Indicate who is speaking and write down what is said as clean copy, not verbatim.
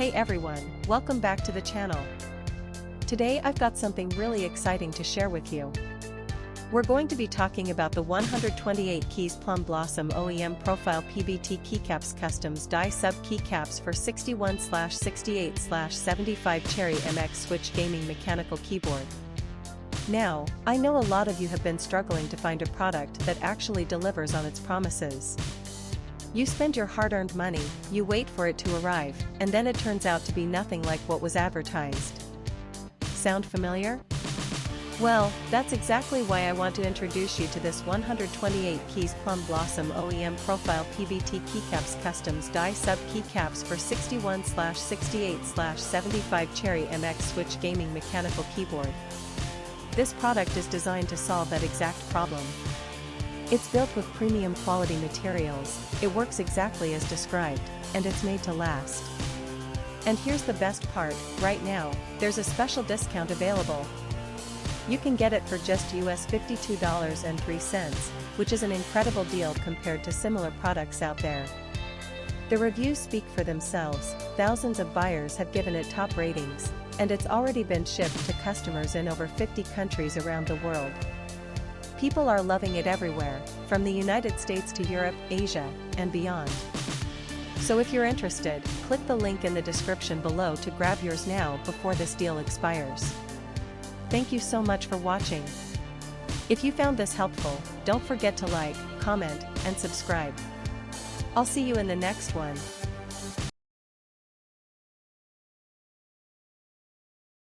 Speaker 1: Hey everyone, welcome back to the channel. Today I've got something really exciting to share with you. We're going to be talking about the 128 keys Plum Blossom OEM Profile PBT Keycaps Customs Die Sub Keycaps for 61/68/75 Cherry MX Switch Gaming Mechanical Keyboard. Now, I know a lot of you have been struggling to find a product that actually delivers on its promises. You spend your hard-earned money, you wait for it to arrive, and then it turns out to be nothing like what was advertised. Sound familiar? Well, that's exactly why I want to introduce you to this 128 keys Plum Blossom OEM Profile PBT Keycaps Customs Die Sub Keycaps for 61/68/75 Cherry MX Switch Gaming Mechanical Keyboard. This product is designed to solve that exact problem. It's built with premium quality materials, it works exactly as described, and it's made to last. And here's the best part, right now, there's a special discount available. You can get it for just US $52.03, which is an incredible deal compared to similar products out there. The reviews speak for themselves, thousands of buyers have given it top ratings, and it's already been shipped to customers in over 50 countries around the world. People are loving it everywhere, from the United States to Europe, Asia, and beyond. So if you're interested, click the link in the description below to grab yours now before this deal expires. Thank you so much for watching. If you found this helpful, don't forget to like, comment, and subscribe. I'll see you in the next one.